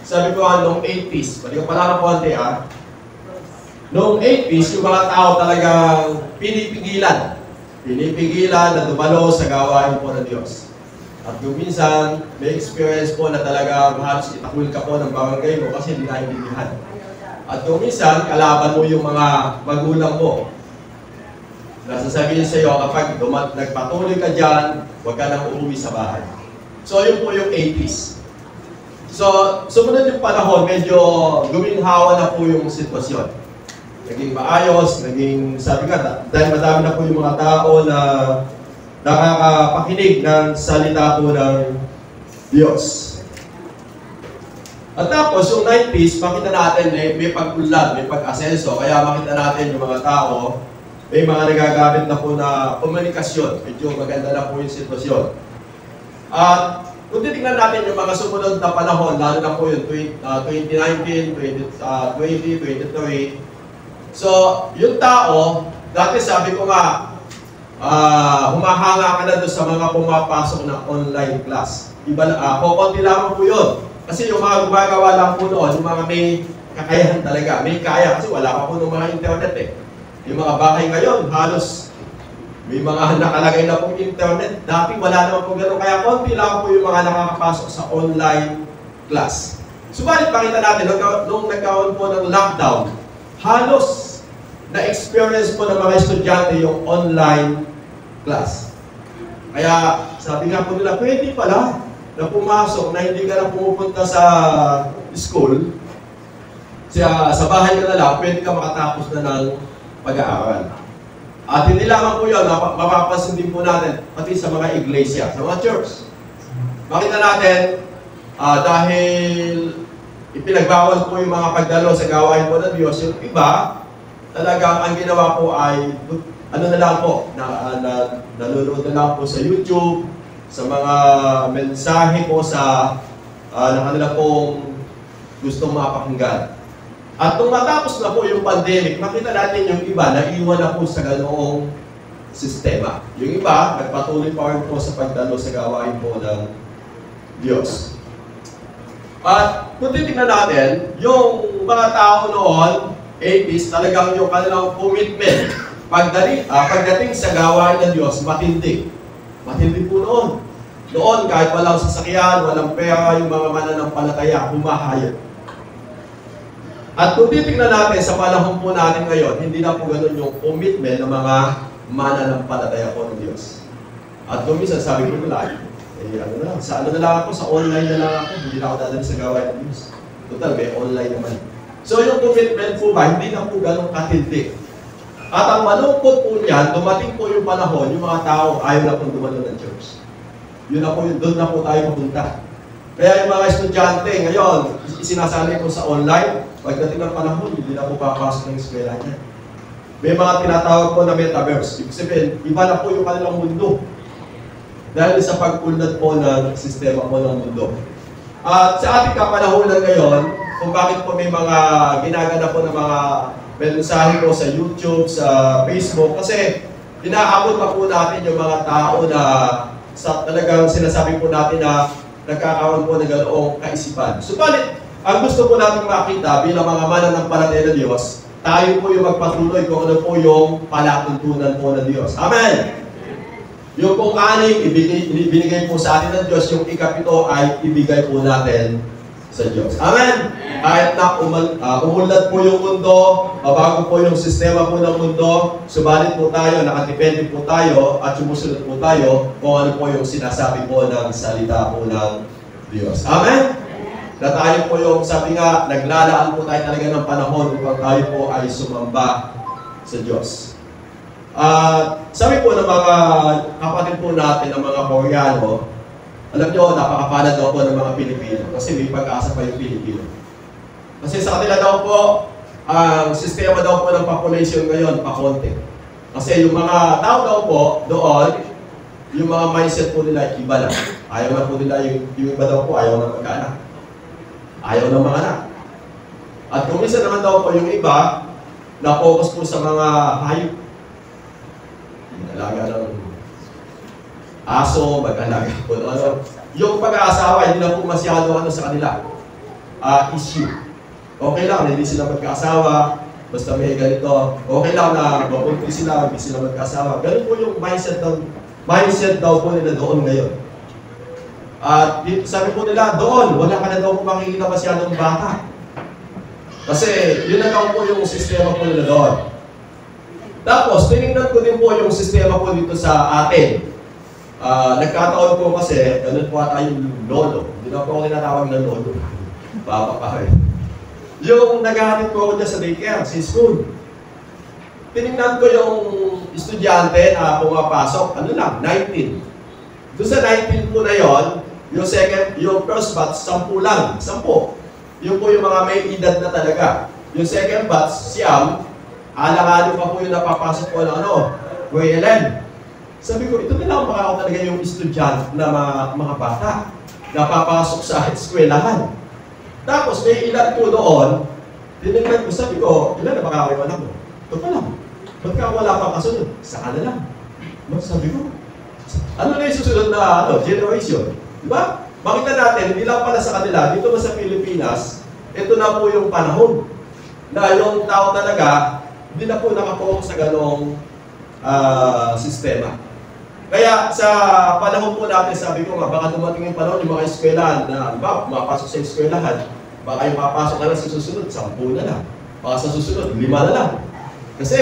sabi ko noong 80s, balik ko pala ng konti noong 80s, yung mga tao talagang pinipigilan na dumalo sa gawain po ng Diyos. At yung minsan, may experience po na talagang halos itakwil ka po ng barangay mo kasi hindi naiintindihan. At yung minsan, kalaban mo yung mga magulang mo. Nasasabihin sa iyo, kapag nagpatuloy ka dyan, huwag ka nang uuwi sa bahay. So, yun po yung 80s. So, sumunod yung panahon, medyo guminhawa na po yung sitwasyon. Naging maayos, sabi nga, dahil madami na po yung mga tao na nakakapakinig ng salita po ng Diyos. At tapos, yung 90s, makita natin may pag-unlad, may pag-asenso, kaya makita natin yung mga tao, may mga nagagamit na po na komunikasyon. Medyo maganda na po yung sitwasyon. At kung titignan natin yung mga sumunod na panahon, lalo na po yung 2019, 2020, 2023. So, yung tao, dati sabi ko nga, humahanga ka na doon sa mga pumapasok na online class. Kukunti lamang po yun. Kasi yung mga gumagawa lang po noon, yung mga may kakayahan talaga. May kaya kasi wala pa po ng mga internet Yung mga bahay ngayon, halos may mga nakalagay na pong internet. Dati wala naman po gano'n. Kaya konti lang po yung mga nakakapasok sa online class. Subalit pakita natin, nung nagkaroon po ng lockdown, halos na-experience po ng mga estudyante yung online class. Kaya sabi nga po nila, pwede pala na pumasok na hindi ka na pumupunta sa school. Sa bahay ka na lang, pwede ka makatapos na ng pag-aaral. At hindi lamang po yun, mapapansin din po natin, pati sa mga iglesia, sa mga church. Makita natin, dahil ipinagbawal po yung mga pagdalo sa gawain po ng Diyos, yung iba, talagang ang ginawa po ay, na lang po, nanonood na lang po sa YouTube, sa mga mensahe po sa na kanila pong gustong mapakinggan. At nung matapos na po yung pandemic, makita natin yung iba na iwan na po sa ganoong sistema. Yung iba, nagpatuloy pa rin po sa pagdalo sa gawain po ng Diyos. At kung titignan natin, yung mga tao noon, 80s, talagang yung kanilang commitment, pagdating sa gawain ng Diyos, matindi. Matindi po noon. Noon, kahit walang sasakyan, walang pera, yung mga mananampalataya, humahayag. At kung titignan natin sa panahon po natin ngayon, hindi na po ganun yung commitment ng mga mananampalataya po ng Diyos. At kung minsan sabi ko nila, sa online na lang ako, hindi na ako dadali sa gawain ng Diyos. Total, may online naman. So yung commitment po ba, hindi na po ganun katindi. At ang malungkot po niyan, dumating po yung panahon, yung mga tao ayaw na pong dumalo ng church. Yun na po, doon na po tayo mapunta. Kaya yung mga estudyante ngayon, isinasali ko sa online, pagdating ng panahon, hindi na po papasok ng eskwela niya. May mga tinatawag po na metaverse. Ibig sabihin, iba na po yung kanilang mundo. Dahil sa pag-unlad po ng sistema po ng mundo. At sa ating kapanahonan ngayon, kung bakit po may mga ginagana po ng mga mensahe po sa YouTube, sa Facebook, kasi inaabot pa po natin yung mga tao na talagang sinasabi po natin na nagkakaroon po ng ganoong kaisipan. Subalit, ang gusto po natin makita bilang mga mananampalataya ng Diyos, tayo po yung magpatuloy kung ano po yung palatuntunan po ng Diyos. Amen! Yung pong anim, ibinigay po sa atin ng Diyos, yung ikapito ay ibigay po natin sa Diyos. Amen! Kahit na umulad po yung mundo, mabago po yung sistema po ng mundo, subalit po tayo, nakadepende po tayo, at sumusunod po tayo kung ano po yung sinasabi po ng salita po ng Diyos. Amen? Na tayo po yung, sabi nga, naglalaan po tayo talaga ng panahon upang tayo po ay sumamba sa Diyos. Sabi po ng mga kapatid po natin, ng mga Koreano, alam nyo, napakapalad daw po ng mga Pilipino kasi may pag-asa pa yung Pilipino. Kasi sa kanila daw po, ang sistema daw po ng population ngayon, pakonti. Kasi yung mga tao daw po doon, yung mga mindset po nila iba lang. Ayaw na po nila, yung iba daw po, ayaw na magkaanak. Ayaw na mga anak. At kung minsan naman daw po yung iba, na-focus po sa mga hayop. Alaga ng aso, mag-alaga po. Yung pag-aasawa, hindi na po masyado sa kanila. issue. Okay lang na hindi sila magkaasawa, basta may ganito. Okay lang na mapunti sila, hindi sila magkaasawa. Ganun po yung mindset daw po nila doon ngayon. At sabi po nila, doon, wala ka na daw po makikita masyadong bata. Kasi yun na daw po yung sistema po nila doon. Tapos, tinignan ko din po yung sistema po dito sa atin. Nagkataon po kasi, ganun po ata yung lolo. Hindi na po ako tinatawag ng lolo. Papa pa rin. Yung naghahanap po ako dyan sa daycare, sa school. Tinignan ko yung estudyante na pumapasok, ano lang, 19. Doon sa 19 po na yon, yung first batch, 10 lang, 10. Yun po yung mga may edad na talaga. Yung second batch, siyam, alang-alang pa po yung napapasok po ng grade 11. Sabi ko, ito na lang ako talaga yung estudyante na mga bata na papasok sa eskwelahan. Tapos may ilan po doon, tinignan ko, sabi ko, ilan na baka kayo anak mo? Ito pa lang. Ba't ka wala pang kasunod? Saka na lang. Sabi ko, ano na yung susunod na generation? Diba? Makita natin, hindi lang pala sa kanila, dito ba sa Pilipinas, ito na po yung panahon na yung tao talaga, hindi na po nakapokus sa ganong sistema. Kaya sa panahon po natin, sabi ko nga, baka dumating yung panahon, yung mga eskwelahan na, mapasok sa eskwelahan, baka yung mapasok na lang sa susunod, 10 na lang. Baka sa susunod, 5 na lang. Kasi,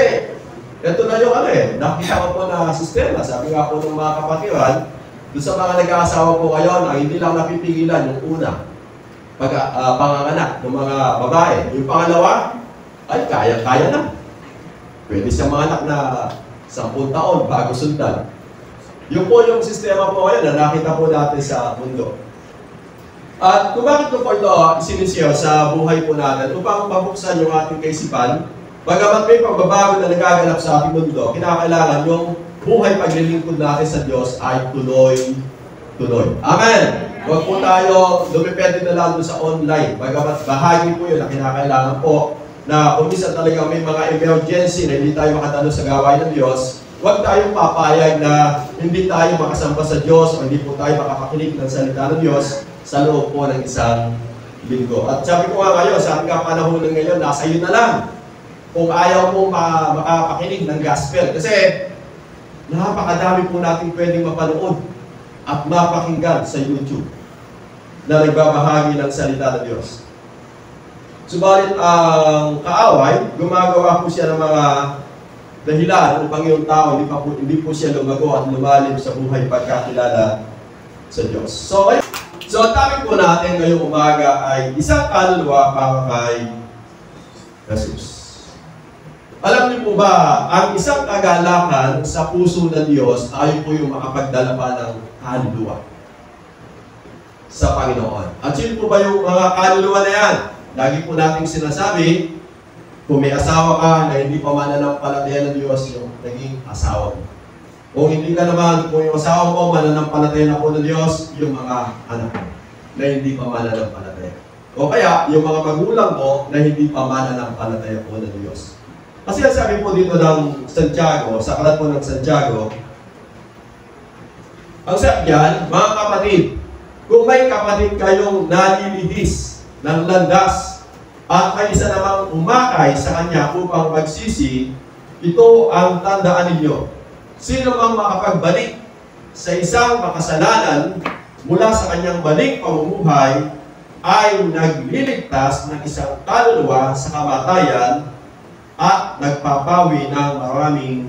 ito na yung nakikita po na sistema. Sabi nga po ng mga kapatiran, doon sa mga nag-aasawa po kayo na hindi lang napipigilan yung una, panganganak ng mga babae. Yung pangalawa, ay kaya na. Pwede siyang mga anak na 10 taon bago sundan. Yun po yung sistema po ngayon na nakita po natin sa mundo. At kung bakit ko po ito isinishare sa buhay po natin, upang mabuksan yung ating kaisipan, bagamat may pagbabago na nagaganap sa ating mundo, kinakailangan yung buhay paglilingkod natin sa Diyos ay tuloy-tuloy. Amen! Huwag po tayo dumipende na lang sa online. Bagamat bahagi po yun na kinakailangan po na kung minsan talaga may mga emergency na hindi tayo makatalo sa gawain ng Diyos, huwag tayong papayag na hindi tayo makasamba sa Diyos o hindi po tayo makapakinig ng salita ng Diyos sa loob po ng isang linggo. At sabi ko nga ngayon, sa ating kapanahonan ngayon, nasa iyo na lang kung ayaw mo makapakinig ng gospel. Kasi napakadami po natin pwedeng mapanood at mapakinggan sa YouTube na nagbabahagi ng salita ng Diyos. Subalit ang kaaway, gumagawa po siya ng mga dahilan upang yung tao hindi po siya lumago at lumalim sa buhay pagkakilala sa Diyos. So ang topic po natin ngayong umaga ay isang kaluluwa para kay Jesus. Alam niyo po ba, ang isang kagalakan sa puso ng Diyos ay po yung makapagdala pa ng kaluluwa sa Panginoon. At yun po ba yung mga kaluluwa na yan? Lagi po nating sinasabi, kung may asawa ka na hindi pa mananampalataya ng Diyos, yung naging asawa mo. Kung hindi ka naman, kung yung asawa mo mananampalataya na po ng Diyos, yung mga anak mo na hindi pa mananampalataya. O kaya, yung mga magulang mo na hindi pa mananampalataya po ng Diyos. Kasi sabi po dito ng Santiago, sa aklat po ng Santiago, ang sabi diyan, mga kapatid, kung may kapatid kayong nalilihis ng landas at may isa namang umakay sa kanya upang magsisi, ito ang tandaan ninyo. Sino mang makapagbalik sa isang makasalanan mula sa kanyang maling pamumuhay ay nagliligtas ng isang kaluluwa sa kamatayan at nagpapawi ng maraming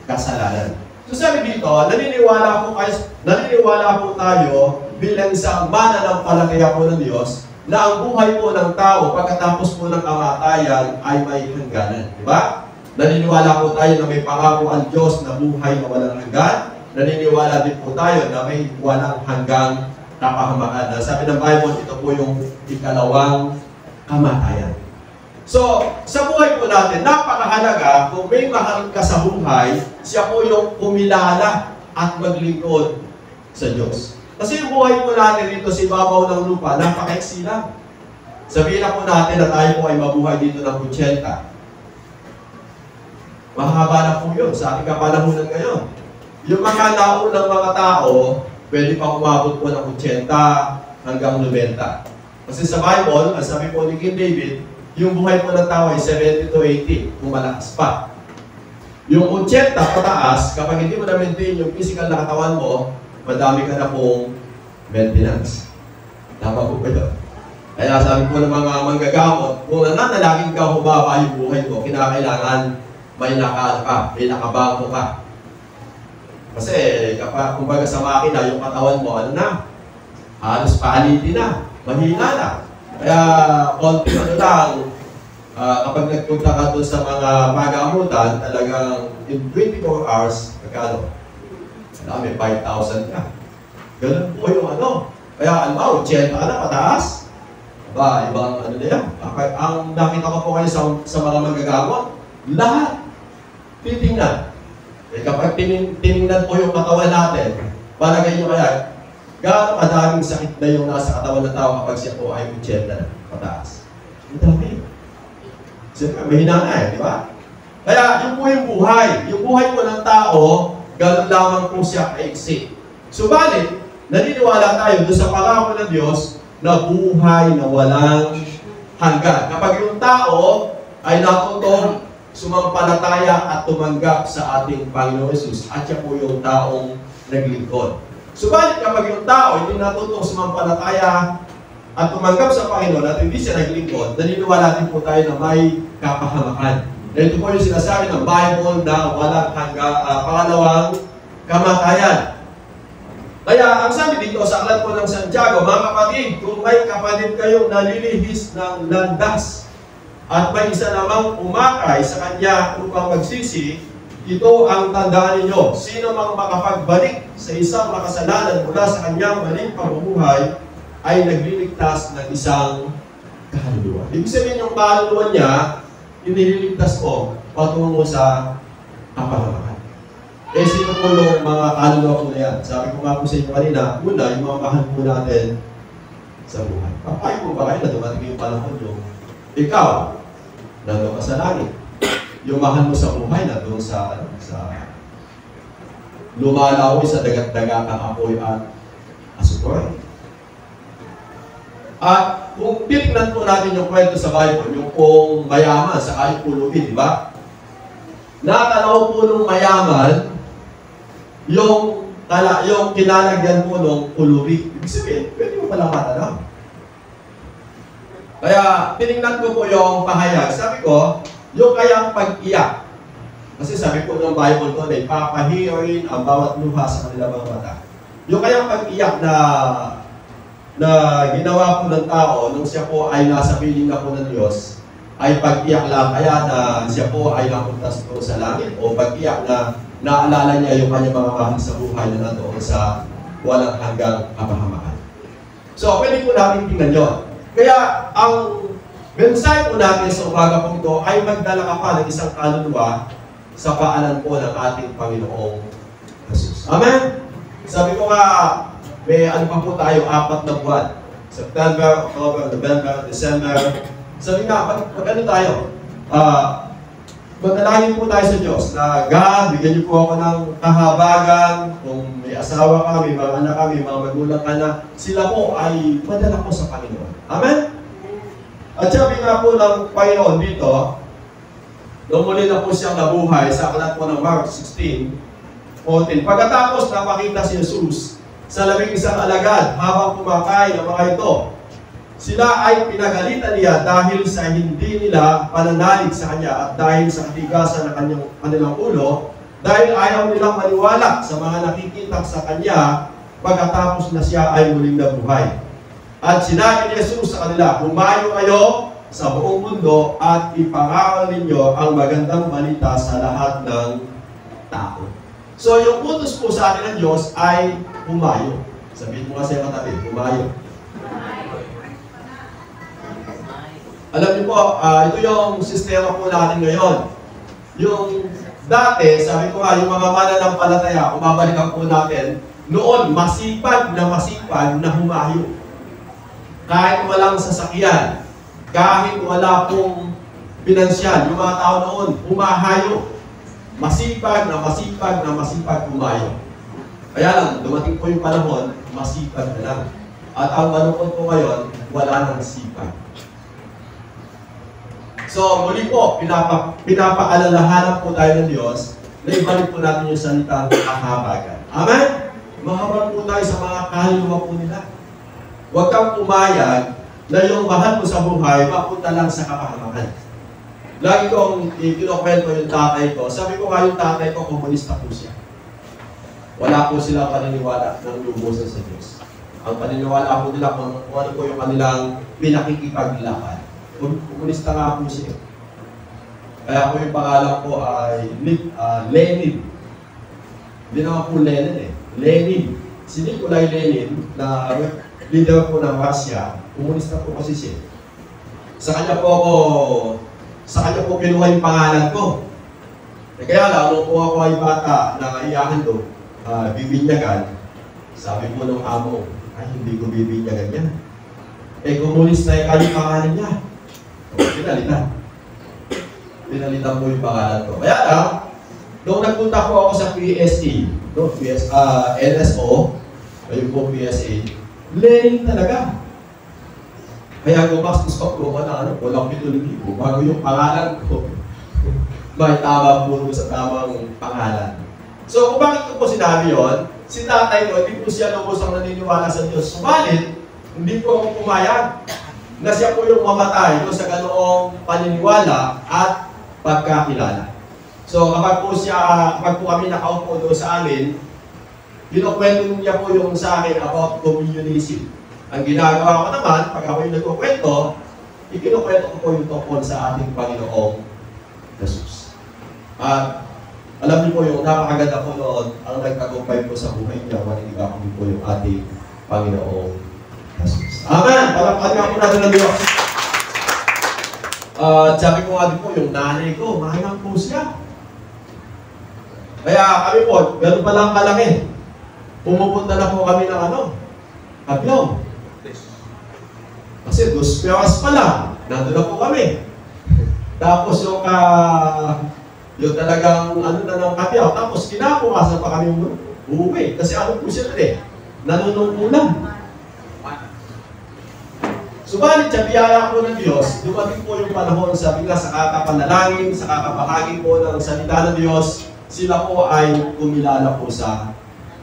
kasalanan. So sabi dito, naniniwala po tayo bilang isang mananampalataya po ng Diyos na ang buhay po ng tao pagkatapos po ng kamatayan ay may hangganan. Diba? Naniniwala po tayo na may pangako ang Diyos na buhay na walang hanggan. Naniniwala din po tayo na may walang hanggang kapahamakan. Sabi ng Bible, ito po yung ikalawang kamatayan. So, sa buhay po natin, napakahalaga kung may mahal ka sa buhay, siya po yung kumilala at maglingkod sa Diyos. Kasi yung buhay po natin dito sa ibabaw ng lupa, napaka-eksi lang. Sabihin na po natin na tayo po ay mabuhay dito ng 80. Mahaba na po yun sa ating kapanahunan ngayon. Yung mga naunang mga tao, pwede pa umabot po ng 80 hanggang 90. Kasi sa Bible, ang sabi po ni King David, yung buhay po ng tao ay 70 to 80, kung malakas pa. Yung 80 pataas, kapag hindi mo na-maintain yung physical na katawan mo, madami ka na pong maintenance. Tama po ba ito? Kaya sabi po ng mga manggagamot, kung nananalagin ka humaba yung buhay mo, kinakailangan may nakal ka, may nakabango ka. Kasi kapag kumbaga sa makina, yung katawan mo, ano na, halos palitin na, mahina na. Kaya konti lang, kapag nagpunta ka doon sa mga pagamutan, talagang in 24 hours, magkano? May 5,000 ka. Ganun po yung ano. Kaya alam mo, 80 ka na pataas. Aba, ibang ano na yan. Ang nakita ko po kayo sa mga magagamot, lahat titingnan. Kapag tiningnan po yung katawan natin, palagay nyo kaya, gaano kadaming sakit na yung nasa katawan ng tao kapag siya po ay 80 na pataas. Ang dami. Siyempre, mahina na di ba? Kaya yung po yung buhay. Yung buhay po ng tao, gano'n lamang po siya kaiksi. Subalit, naniniwala tayo doon sa pangako ng Diyos na buhay na walang hanggan. Kapag yung tao ay natutong sumampalataya at tumanggap sa ating Panginoon Jesus, at siya po yung taong naglingkod. Subalit kapag yung tao hindi natutong sumampalataya at tumanggap sa Panginoon at hindi siya naglingkod, naniniwala din po tayo na may kapahamakan. Ito po yung sinasabi ng Bible na walang pangalawang kamatayan. Kaya ang sabi dito sa aklat po ng Santiago, mga kapatid, kung may kapatid kayong nalilihis ng landas at may isa namang umakay sa kanya upang magsisi, ito ang tandaan ninyo. Sino mang makapagbalik sa isang makasalanan mula sa kanyang maling pamumuhay ay nagliligtas ng isang kaluluwa. Ibig sabihin yung kaluluwa niya, inililigtas po patungo sa kapahamakan. Eh, sino po yung mga kaluluwa po na yan? Sabi ko nga po sa inyo kanina, una, yung mga mahal po natin sa buhay. Papayo po ba kayo na dumating yung panahon yung ikaw, nandun ka sa langit. Yung mahal mo sa buhay na doon sa lumalaw sa dagat-dagatang apoy at asupoy. At kung titignan po natin yung kwento sa Bible, yung pong mayaman sa kahit pulubi, di ba? Natanaw po nung mayaman yung kinalagyan po nung pulubi. Ibig sabihin, pwede mo palang matanaw. Kaya tinignan ko po yung pahayag. Sabi ko, yung kayang pag-iyak. Kasi sabi po ng Bible ko na ipapahiyoin ang bawat luha sa kanilang mga mata. Yung kayang pag-iyak na ginawa po ng tao nung siya po ay nasa piling na po ng Diyos, ay pag-iyak lang kaya na siya po ay napuntas po sa langit o pag-iyak na naalala niya yung kanyang mga mahal sa buhay na nandoon sa walang hanggang kapahamakan. So, pwede po natin tingnan yun. Kaya, ang mensahe po natin sa umaga po ito ay magdala ka pa ng isang kaluluwa sa paanan po ng ating Panginoong Jesus. Amen? Sabi ko nga, may ano pa po tayo, 4 na buwan. September, October, November, December. Sabi nga, ano tayo? Magdalangin po tayo sa Diyos na God, bigyan niyo po ako ng kahabagan. Kung may asawa ka, may mga anak ka, may mga magulang ka na, sila po ay madala po sa Panginoon. Amen? At sabi nga po ng Panginoon dito, nung muli na po siyang nabuhay sa aklat po ng Mark 16:14. Pagkatapos napakita si Jesus sa 11 alagad habang kumakain ang mga ito, sila ay pinagalitan niya dahil sa hindi nila pananalig sa kanya at dahil sa katigasan ng kanilang ulo, dahil ayaw nilang maniwala sa mga nakikita sa kanya pagkatapos na siya ay muling nabuhay. At sinabi ni Jesus sa kanila, humayo kayo sa buong mundo at ipangaral ninyo ang magandang balita sa lahat ng tao. So, yung utos po sa atin ng Diyos ay humayo. Sabihin mo nga sa katabi, humayo. Alam niyo po, ito yung sistema po natin ngayon. Yung dati, sabi ko nga, yung mga mananampalataya, kung babalikan po natin, noon, masipag na humayo. Kahit walang sasakyan, kahit wala pong pinansyal, yung mga tao noon, humahayo. Masipag humayo. Kaya lang, dumating po yung panahon, masipag na lang. At ang malungkot po ngayon, wala nang sipag. So, muli po, pinapaalalahanan po tayo ng Diyos na ibalik po natin yung salitang kahabagan. Amen? Mahabag po tayo sa mga kaluluwa po nila. Huwag kang pumayag na yung mahal mo sa buhay, mapunta lang sa kapahamakan. Lagi kong kinukwento yung tatay ko. Sabi ko nga yung tatay ko, komunista po siya. Wala po sila paniniwala ng lubusan sa Diyos. Ang paniniwala po nila kung ano po yung kanilang pinakikipaglaban. Komunista nga po siya. Kaya po yung pangalan ko ay Lenin. Hindi naman po Lenin eh. Lenin. Si Nikolai Lenin, na leader po ng Russia, komunista po kasi siya. Sa kanya po kinuha yung pangalan ko. Kaya lang, nung po ako ay bata na iyahan doon, bibinyagan, sabi po ng amo, ay hindi ko bibinyagan yan. Komunista yung pangalan niya. Pinalitan po yung pangalan ko. Kaya lang, nung nagpunta po ako sa PSA, NSO, ayun po PSA, Lenin talaga. Kaya gumastos pa po ako na walang 7,000 bago yung pangalan ko. May tama po sa tamang pangalan. So kung bakit ko po sinabi yun, si tatay ko, hindi po siya lubosang naniniwala sa Diyos. Subalit, hindi po ako pumayag na siya po yung mamatay sa ganoong paniniwala at pagkakilala. So kapag po kami nakaupo doon sa amin, kinukwento niya po yung sa akin about communism. Ang ginagawa ko naman, pag ako yung nagkukwento, ikinukwento ko po yung tungkol sa ating Panginoong Jesus. At alam niyo po yung napakaganda po noon, ang nagtagumpay po sa buhay niya, maninigaw ko po yung ating Panginoong Jesus. Amen! Palakpan nga po natin ng Diyos. Sabi ko nga din po, yung nanay ko, mahirap po siya. Kaya kami po, gano'n pa lang kalaki. Pumupunta na po kami ng Aglaw. Kasi 2 pesos pa lang, nandun na po kami. Tapos yung talagang na ng Katyaw, tapos kinapukasan pa kami uuwi. Kasi po siya nanunungkulan. Subalit sa biyaya po ng Diyos, dumating po yung panahon sa kakapanalangin, sa kakabahagi po ng salita ng Diyos, sila po ay kumilala po sa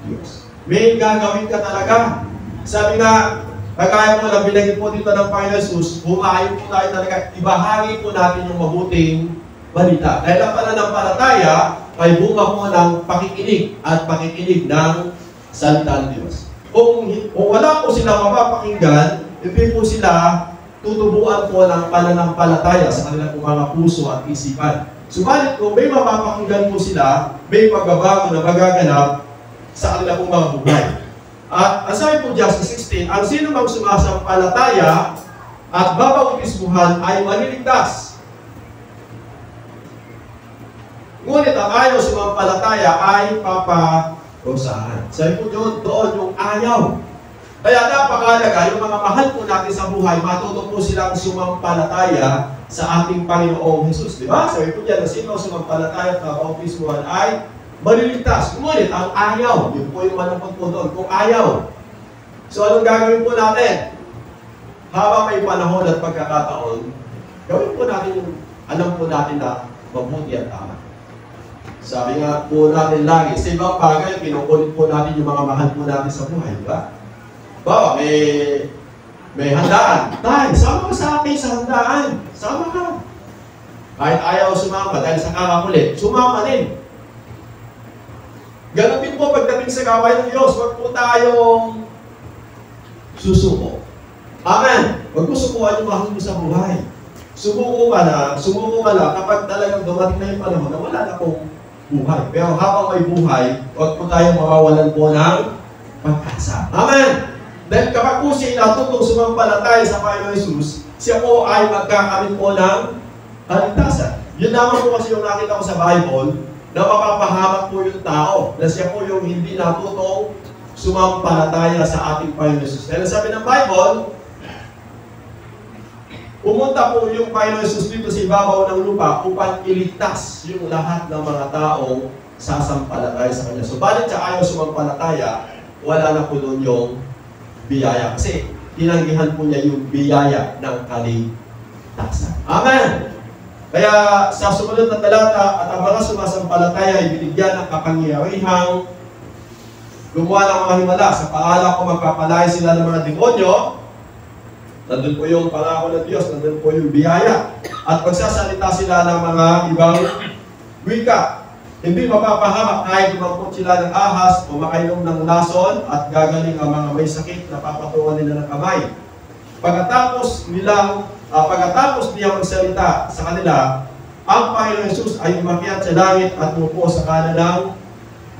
Diyos. May gagawin ka talaga. Sabi nga, kagaya po na binagin po dito ng Panginoon Jesus, humayo po tayo talaga, ibahagi po natin yung mabuting balita. Dahil ang pananampalataya ay bunga po ng pakikinig at pakikinig ng salita ng Diyos. Kung wala po sila mapapakinggan, hindi po sila tutubuan po ng pananampalataya sa kanilang mga puso at isipan. Subalit kung may mapapakinggan po sila, may pagbabago na magaganap sa kanilang mga buhay. At ang sabi po Justice 16, ang sino mang sumasampalataya at babautismuhan ay maliligtas. Ngunit ang ayaw sumampalataya ay paparusahan. Sabi po doon yung ayaw. Kaya napakalaga, yung mga mahal po natin sa buhay, matuto po silang sumampalataya sa ating Panginoong Jesus. Di ba? Sabi po dyan, na sino sumampalataya at babautismuhan ay maliligtas. Ngunit ang ayaw, yun po yung malungkot po doon, kung ayaw. So anong gagawin po natin? Habang may panahon at pagkakataon, gawin po natin yung alam po natin na mabuti at tama. Sabi nga po natin lagi, sa ibang bagay, pinukulit po natin yung mga mahal po natin sa buhay, di ba? Ba, may handaan. Tay, sama ka sa akin sa handaan. Sama ka. Kahit ayaw sumama dahil sa kakakulit, sumama din. Ganon din po pagdating sa gawain ng Diyos, wag po tayong susuko. Amen. Wag mo sukuhan yung mahal mo sa buhay. Sumuko ka na kapag talagang dumating na yung panahon na wala na pong buhay. Pero habang may buhay, wag po tayong mawawalan po ng pag-asa. Amen. Dahil kapag po siya natutong sumampalataya sa Panginoon Jesus, siya po ay magkakamit po ng kaligtasan. Yun naman po kasi yung nakita ko sa Bible, na mapapahamak po yung tao, na siya po yung hindi natutong sumampalataya sa ating Panginoon Jesus. Dahil sabi ng Bible, pumunta po yung Panginoon Jesus dito sa ibabaw ng lupa upang iligtas yung lahat ng mga taong sasampalataya sa Kanya. So, balit sa ayaw sumampalataya, wala na po doon yung biyaya. Kasi tinanggihan po niya yung biyaya ng kaligtasan. Amen! Kaya sa sumunod na talata, at ang mga sumasampalataya ay binigyan ng kapangyarihang gumawa ng mga himala. Sa paala ko magpapalaya sila ng mga demonyo. Nandun po yung pangako ng Diyos, nandun po yung biyaya. At magsasalita sila ng mga ibang wika. Hindi mapapahamak kahit lumangkot sila ng ahas o makainom ng lason at gagaling ang mga may sakit na papatungan nila ng kamay. Pagkatapos niya magsalita sa kanila, ang Panginoon Jesus ay umakyat sa langit at umupo sa kanan ng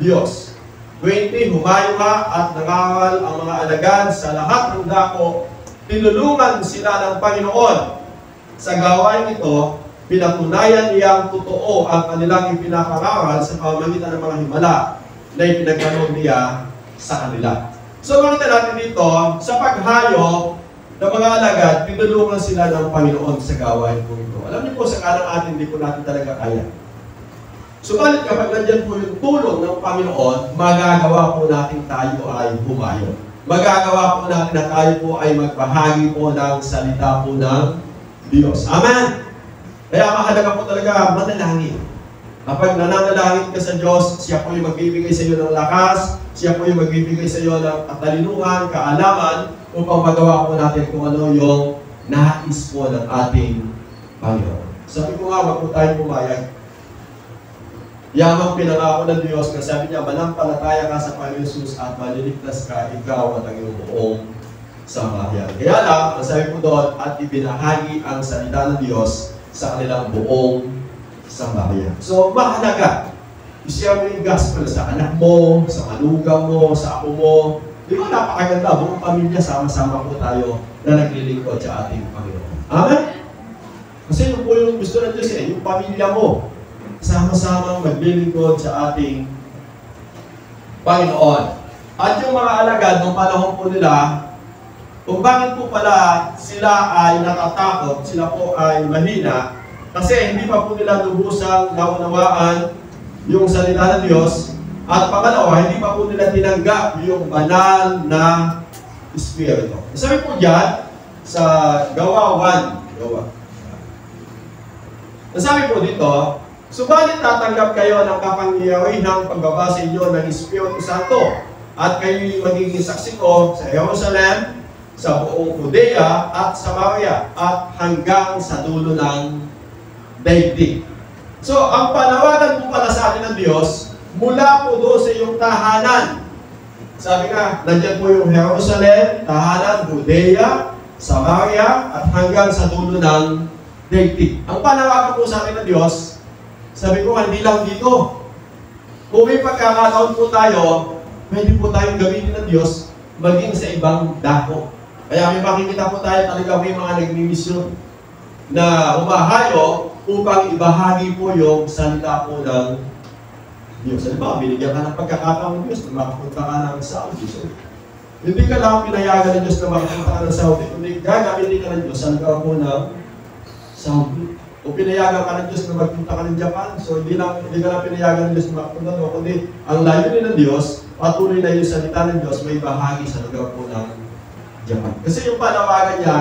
Diyos. 20, humayo nga at nangangal ang mga alagad sa lahat ng dako. Tinulungan sila ng Panginoon. Sa gawain ito, pinatunayan niyang totoo ang kanilang ipinapangaral sa pamamagitan ng mga himala na ipinagkaloob niya sa kanila. So makita natin dito, sa paghayo ng mga alagad, tinulungan sila ng Panginoon sa gawain po ito. Alam niyo po, sa kanang atin, hindi po natin talaga kaya. Subalit kapag nandiyan po yung tulong ng Panginoon, magagawa po natin tayo ay humayo. Magagawa po natin na tayo po ay magbahagi po ng salita po ng Diyos. Amen! Kaya mahalaga po talaga manalangin. Kapag nananalangin ka sa Diyos, siya po yung magbibigay sa iyo ng lakas, siya po yung magbibigay sa iyo ng katalinuhan, kaalaman, upang magawa po natin kung ano yung nais po ng ating Panginoon. Sabi ko nga, wag po tayong pumayag. Yamang pinangako ng Diyos na sabi niya, manampalataya ka sa Panginoon Jesus at maliligtas ka, ikaw at ang iyong buong sambahayan. Kaya lang, ang sabi po doon, at ibinahagi ang salita ng Diyos sa kanilang buong sambahayan. So, mahalaga. I-share mo yung gospel sa anak mo, sa manugang mo, sa ako mo. Di ba napakaganda, buong pamilya, sama-sama po tayo na naglilingkod sa ating Panginoon. Amen? Kasi yun po yung gusto ng Diyos yung pamilya mo. Sama-sama maglilingkod sa ating Panginoon. At yung mga alagad, nung panahon po nila, kung bakit po pala sila ay natatakot, sila po ay mahina, kasi hindi pa po nila lubusang naunawaan yung salita ng Diyos, at pangalawa, hindi pa po nila tinanggap yung banal na Espiritu. Sabi po dyan, sa Gawa 1, sabi po dito, subalit tatanggap kayo ng kapangyarihang pagbaba sa inyo ng Espiritu Santo at kayo'y magiging saksi ko sa Jerusalem, sa buong Judea at Samaria at hanggang sa dulo ng daigdig. So, ang panawagan po pala sa atin ng Diyos, mula po doon sa iyong tahanan. Sabi nga, nandiyan po yung Jerusalem, tahanan, Judea, Samaria at hanggang sa dulo ng daigdig. Ang panawagan po sa atin ng Diyos, sabi ko, hindi lang dito. Kung may pagkakataon po tayo, pwede po tayong gamitin ng Diyos maging sa ibang dako. Kaya may makikita po tayo talaga may mga nagmimisyon na humahayo upang ibahagi po yung salita po ng Diyos. Ano ba, binigyan ka ng pagkakataon ng Diyos na makapunta ka ng Saudi. So, hindi ka lang pinayagan ng Diyos na makapunta ka ng Saudi. Kundi gagamitin ka ng Diyos, salita po ng Saudi. O pinayagan ka ng Diyos na magpunta ka ng Japan, so hindi ka lang pinayagan ng Diyos na magpunta doon, kundi ang layunin ng Diyos, patuloy na yung salita ng Diyos, may bahagi sa lugar po ng Japan. Kasi yung panawagan niya,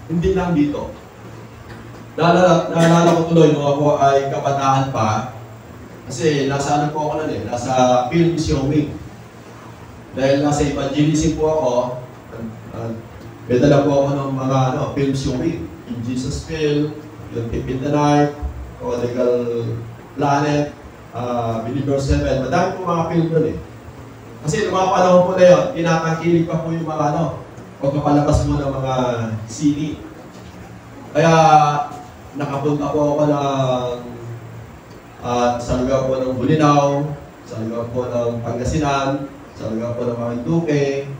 hindi lang dito. Naalala ko tuloy, nung ako ay kabataan pa, kasi nasa ano po ako nun nasa film showing. Dahil nasa evangelism po ako, may dala po ako ng mga film showing, In Jesus Film, yung Tip in the Night, Prodigal Planet, Believer 7, madami po mga film doon Kasi nung mga panahon po na yun, tinatangkilig pa po yung mga pagpapalabas mo ng mga CD. Kaya nakapunta po ako sa lugar po ng Bulinaw, sa lugar po ng Pangasinan, sa lugar po ng Marinduque,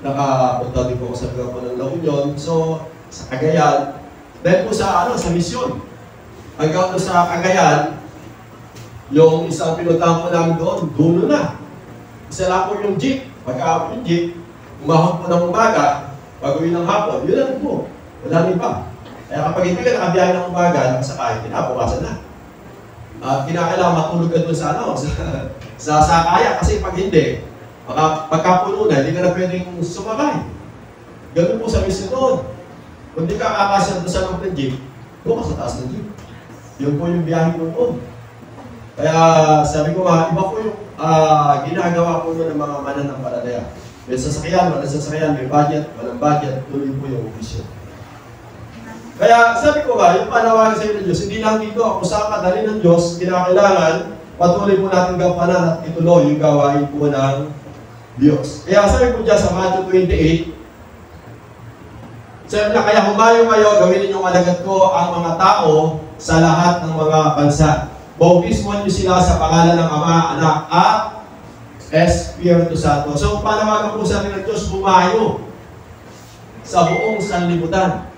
nakapunta din po ako sa lugar po ng La Union. So, sa Cagayan, dahil po sa misyon. Hanggang sa Cagayan, yung isang pinuntahan po namin doon, dulo na. Isa lang po yung jeep. Pagka yung jeep, umahon po ng umaga, pag-uwi ng hapon, yun lang po. Wala rin pa. Kaya kapag hindi ka nakabiyahe ng umaga, nakasakay, kinabukasan na. At kinakailangan matulog ka doon sa sa sakaya. Kasi pag hindi, Pagkapuno na, hindi ka na pwedeng sumakay. Ganun po sa Misunod. Kung di ka kakasya doon sa loob ng jeep, doon ka sa taas ng jeep. Yun po yung biyahe ko doon. Kaya sabi ko iba po yung ginagawa po ng mga mananampalataya. May sasakyan, walang sasakyan, may budget, walang budget, tuloy po yung vision. Kaya sabi ko yung panawagan sa inyo ng Diyos, hindi lang dito ako sa kadali ng Diyos, kinakailangan patuloy po natin gampanan at ituloy yung gawain po ng Diyos. Kaya sabi ko dyan sa Matthew 28, sabi na, kaya humayo kayo, gawin ninyong alagad ko ang mga tao sa lahat ng mga bansa. Bautismuhan niyo sila sa pangalan ng Ama, Anak, at Espiritu Santo. So, panawagan po sa atin ng Diyos, humayo sa buong sanlibutan.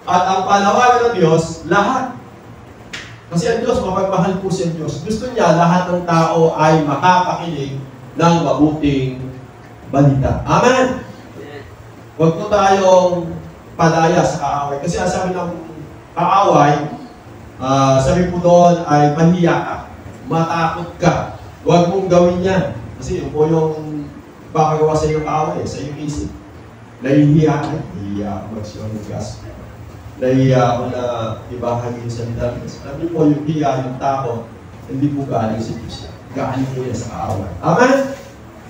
At ang panawagan ng Diyos, lahat. Kasi ang Diyos, mapagmahal po siya Diyos. Gusto niya, lahat ng tao ay makapakinig ng mabuting balita. Amen! Huwag po tayong padaya sa kaaway. Kasi ang sabi ng kaaway, sabi po doon ay mahiya ka, matakot ka. Huwag mong gawin yan. Kasi yun po yung pakagawa sa iyong kaaway, sa iyong isip. Nahihiya ka, nahihiya mag-show ng gas. Nahihiya ako na ibahagi yung salita. Sabi po yung hiya, yung takot, hindi po galing sa Diyos. Galing po yan sa kaaway. Amen?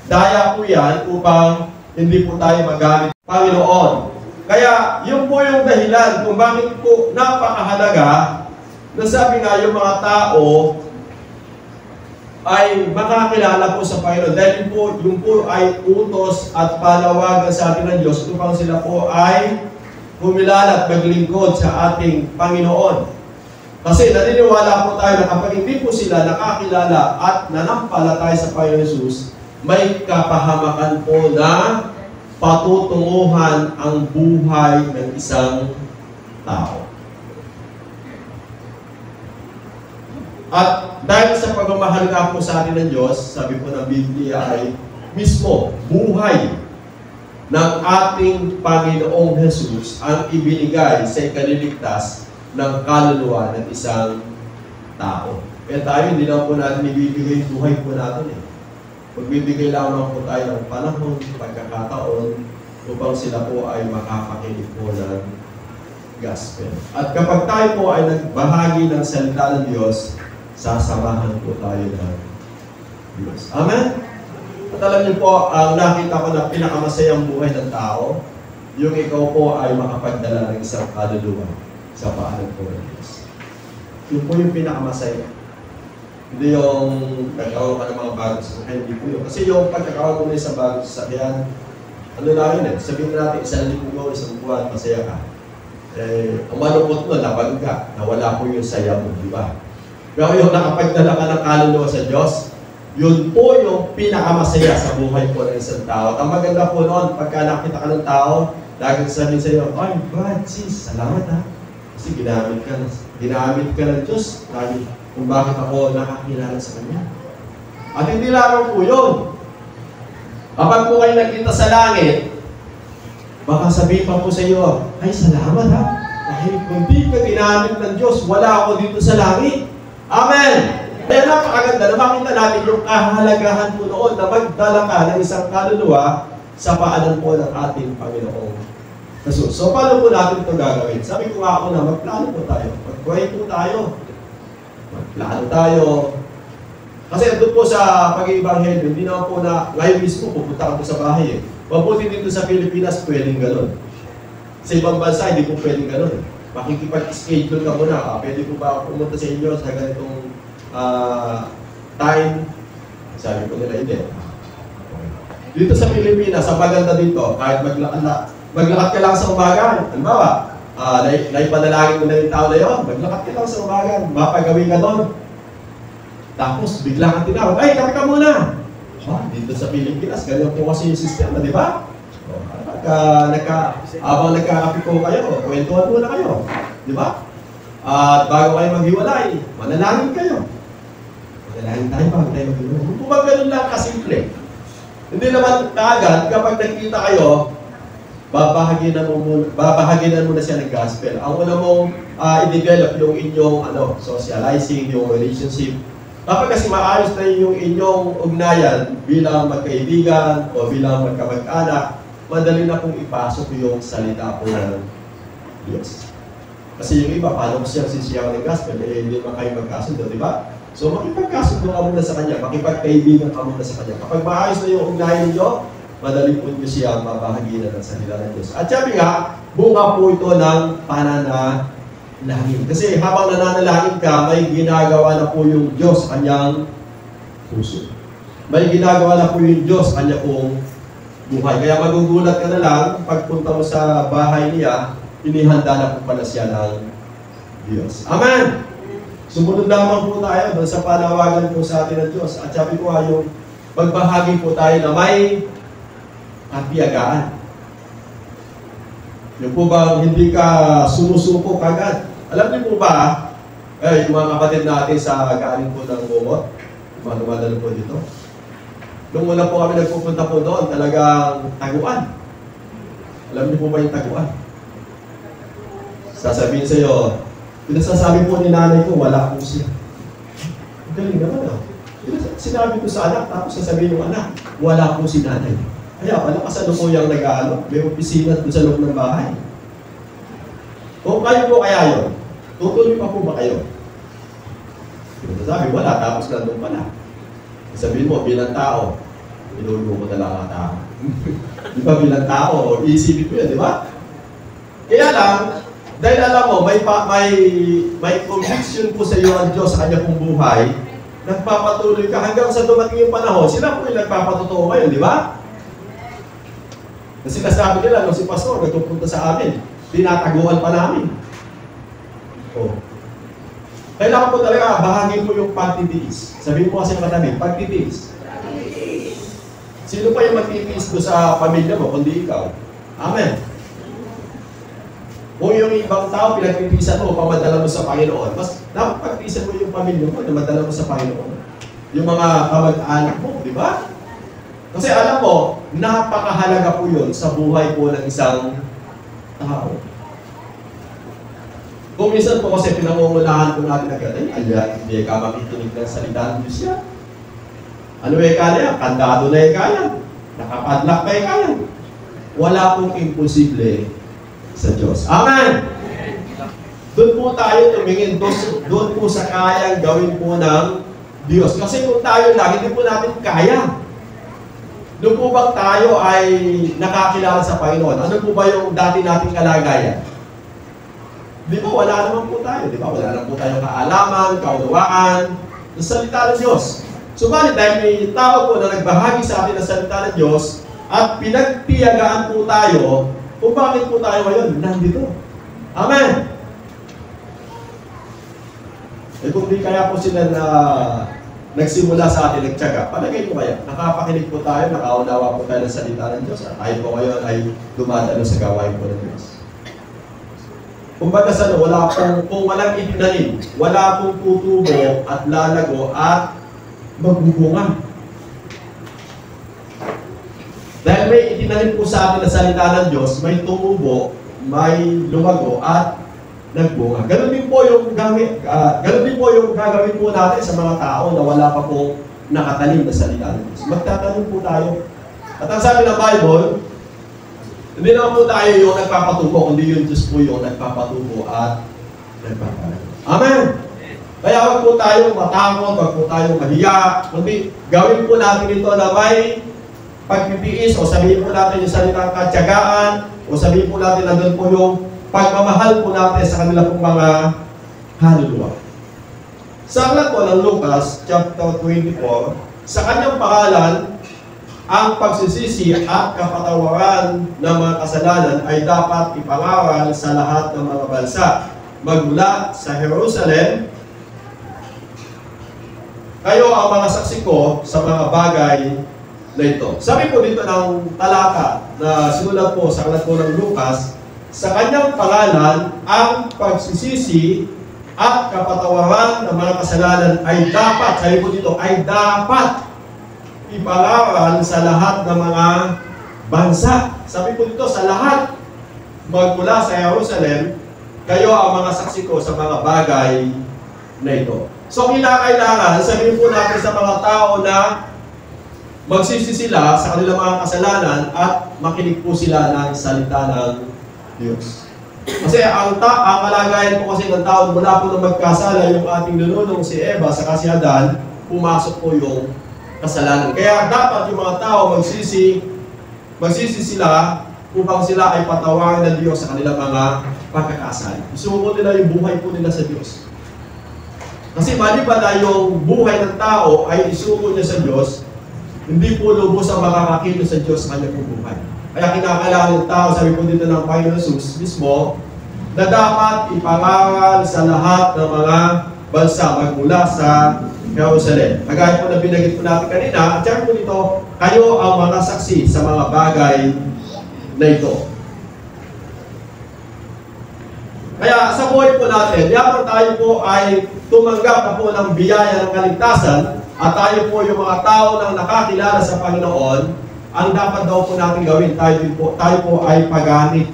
Daya po yan upang hindi po tayo magamit Panginoon. Kaya, yun po yung dahilan kung bakit po napakahalaga na sabi nga yung mga tao ay makakilala po sa Panginoon. Dahil yung po ay utos at panawagan sa atin ng Diyos upang sila po ay kumilala at maglingkod sa ating Panginoon. Kasi naniniwala po tayo na kapag hindi po sila nakakilala at nanampalataya sa Panginoon Jesus, may kapahamakan po na patutunguhan ang buhay ng isang tao. At dahil sa pagmamahal nga po sa atin ng Diyos, sabi po ng Biblia ay mismo buhay ng ating Panginoong Jesus ang ibinigay sa ikaliligtas ng kaluluwa ng isang tao. Kaya tayo, hindi lang po natin ibibigay yung buhay po natin Magbibigay lamang po tayo ng panahon, pagkakataon, upang sila po ay makapakinig po ng gospel. At kapag tayo po ay nagbahagi ng salita ng Diyos, sasamahan po tayo ng Diyos. Amen? At alam niyo po, ang nakita ko na pinakamasayang buhay ng tao, yung ikaw po ay makapagdala ng isang kaluluwa sa paanan po ng Diyos. Yun po yung pinakamasaya. Hindi yung nagkaroon ka ng mga bagong sasakyan, hindi po yun. Kasi yung pagkakaroon mo na isang bagong sasakyan, ano na rin sabihin natin, isang linggo, isang buwan, masaya ka. Ang malungkot mo, labag ka, nawala po yung saya mo, di ba? Pero yung nakapagdala ka ng kaluluwa sa Diyos, yun po yung pinakamasaya sa buhay po ng isang tao. At ang maganda po noon, pagka nakita ka ng tao, laging sabihin sa iyo, ay, God, sis, salamat ha. Kasi ginamit ka ng Diyos, kung bakit ako nakakilala sa Kanya. At hindi lamang po yun. Kapag po kayo nagkita sa langit, baka sabihin pa po sa iyo, ay salamat ha, dahil kung di ka ginamit ng Diyos, wala ako dito sa langit. Amen! Kaya napakaganda na makita natin yung kahalagahan po noon na magdala ka ng isang kaluluwa sa paanan po ng ating Panginoong Jesus. So paano po natin ito gagawin? Sabi ko nga ako na magplano po tayo, mag-pray po tayo. Magplano tayo. Kasi doon po sa pag-iibanghelyo, hindi naman po na ngayon mismo pupunta ka po sa bahay Mabuti dito sa Pilipinas, pwedeng gano'n. Sa ibang bansa, hindi po pwedeng gano'n. Makikipag-schedule ka muna. Pwede po ba pumunta sa inyo sa ganitong time? Sabi ko nila, hindi. Dito sa Pilipinas, ang maganda dito, kahit maglakad ka lang sa umaga. Halimbawa, naipanalangin mo na yung tao na yun, maglakad ka lang sa umaga, mapagawin ka doon. Tapos, bigla kang tinawag, ay, kape ka muna! Dito sa Pilipinas, ganyan po kasi yung sistema, di ba? Habang nagkakape ko kayo, kwentuhan muna kayo. Di ba? At bago kayo maghiwalay, manalangin kayo. Manalangin tayo bago tayo maghiwalay. Kung ganun lang kasimple. Hindi naman kaagad, kapag nagkita kayo, babahaginan mo na siya ng gospel. Ang una mong i-develop yung inyong socializing, yung relationship. Kapag kasi maayos na yung inyong ugnayan bilang magkaibigan o bilang magkamag-anak, madali na pong ipasok yung salita po ng Diyos. Kasi yung iba, paano ko siyang sisiyaw ng gospel, hindi naman kayo magkasundo, di ba? So makipagkasundo ka muna sa Kanya, makipagkaibigan ka muna sa Kanya. Kapag maayos na yung ugnayan ninyo, madali po nyo siya mabahaginan ng salita ng Diyos. At sabi nga, bunga po ito ng pananalangin. Kasi habang nananalangin ka, may ginagawa na po yung Diyos sa kanyang puso. May ginagawa na po yung Diyos sa kanya pong buhay. Kaya magugulat ka na lang, pagpunta mo sa bahay niya, inihanda na po pala siya ng Diyos. Amen! Sumunod lamang po tayo doon sa panawagan po sa atin ng Diyos. At sabi ko yung magbahagi po tayo na may kapiyagaan. Yung po bang hindi ka sumusuko kagad? Alam niyo po ba, yung mga kapatid natin sa galing po ng Bumot, yung mga dumadalo po dito, nung una po kami nagpupunta po doon, talagang taguan. Alam niyo po ba yung taguan? Sasabihin sa iyo, pinasasabi po ni nanay ko, wala po siya. Ang galing naman sinabi ko sa anak, tapos sasabihin yung anak, wala po si nanay. Kaya pala kasalukuyang nag-aalo, may opisina doon sa loob ng bahay. Kung kayo po kaya yun, tutuloy pa po ba kayo? Sabi, wala, tapos nandun pala. Sabihin mo, bilang tao, inuulo mo na lang ang tao. Di ba bilang tao, iisipin ko yun, di ba? Kaya lang, dahil alam mo, may conviction po sa iyo ang Diyos sa kanya pong buhay, nagpapatuloy ka hanggang sa dumating yung panahon, sila po yung nagpapatotoo ngayon, di ba? Kasi nasabi nila, nung si Pastor, nagpupunta sa amin, tinataguan pa namin. Kailangan po talaga, bahagin po yung pagtitiis. Sabihin mo kasi ng katabi, pagtitiis. Sino pa yung magtitiis ko sa pamilya mo, kundi ikaw? Amen. Kung yung ibang tao, pinagtitiisan mo, pamadala mo sa Panginoon, mas dapat pagtitiisan mo yung pamilya mo, na madala mo sa Panginoon. Yung mga kamag-anak mo, di ba? Kasi alam mo, napakahalaga po yun sa buhay po ng isang tao. Kung minsan po kasi pinangungunahan po natin agad, hindi ka makikinig ng salita ng Diyos yan. Ano kaya? Kandado na kaya. Nakapadlock na kaya. Wala pong imposible sa Diyos. Amen! Doon po tayo tumingin, doon po sa kayang gawin po ng Diyos. Kasi kung tayo lang, hindi po natin kaya. Doon po bang tayo ay nakakilala sa Panginoon? Ano po ba yung dati nating kalagayan? Di ba wala naman po tayo? Di ba wala naman po tayong kaalaman, kaunawaan, ng salita ng Diyos. Subalit dahil may tao po na nagbahagi sa atin ng salita ng Diyos at pinagtiyagaan po tayo, kung bakit po tayo ngayon nandito. Amen! Eh kung di kaya po sila na nagsimula sa atin, nagtyaga, palagay ko kaya, nakapakinig po tayo, nakaunawa po tayo ng salita ng Diyos, at tayo po ngayon ay dumadalo sa gawain po ng Diyos. Kung baga sa kung walang itinanim, wala pong tutubo at lalago at magbubunga. Dahil may itinanim po sa atin na salita ng Diyos, may tumubo, may lumago at nagbunga. Ganun din po yung gagawin po natin sa mga tao na wala pa po nakatanim na salita ng Diyos. Magtatanim po tayo. At ang sabi ng Bible, hindi naman po tayo yung nagpapatubo, kundi yung Diyos po yung nagpapatubo at nagpapalago. Amen! Kaya wag po tayo matakot, wag po tayo mahiya, kundi gawin po natin ito na may pagpipis, o sabihin po natin yung salitang katyagaan, o sabihin po natin na doon po yung pagmamahal po natin sa kanila pong mga haluluwa. Sa aklat po ng Lucas, chapter 24, sa kanyang pangalan, ang pagsisisi at kapatawaran ng mga kasalanan ay dapat ipangaral sa lahat ng mga bansa, magmula sa Jerusalem. Kayo ang mga saksi ko sa mga bagay na ito. Sabi po dito ng talata na sinulat po sa aklat po ng Lucas, sa kanyang pangalan, ang pagsisisi at kapatawaran ng mga kasalanan ay dapat, sabi po dito, ay dapat ipangaral sa lahat ng mga bansa. Sabi po dito, sa lahat, magmula sa Jerusalem, kayo ang mga saksi ko sa mga bagay na ito. So, kinakailangan, sabihin po natin sa mga tao na magsisi sila sa kanilang mga kasalanan at makinig po sila ng salita ng Diyos. Kasi ang kalagayan po kasi ng tao mula po nang magkasala yung ating nununong si Eva sa si Adan, pumasok po yung kasalanan. Kaya dapat yung mga tao magsisi sila upang sila ay patawarin ng Diyos sa kanilang mga pagkakasala. Isuko nila yung buhay po nila sa Diyos. Kasi maliban na yung buhay ng tao ay isuko niya sa Diyos, hindi po lubos ang makakakilo sa Diyos sa kanyang buhay. Kaya kinakailangan ng tao, sabi po dito ng Panginoon Jesus mismo, na dapat ipangaral sa lahat ng mga bansa magmula sa Jerusalem. Kagaya po na binagit po natin kanina, at sabi po dito, kayo ang mga saksi sa mga bagay na ito. Kaya sa buhay po natin, yapang tayo po ay tumanggap na po ng biyaya ng kaligtasan at tayo po yung mga tao nang nakakilala sa Panginoon, ang dapat daw po natin gawin, tayo po ay paggamit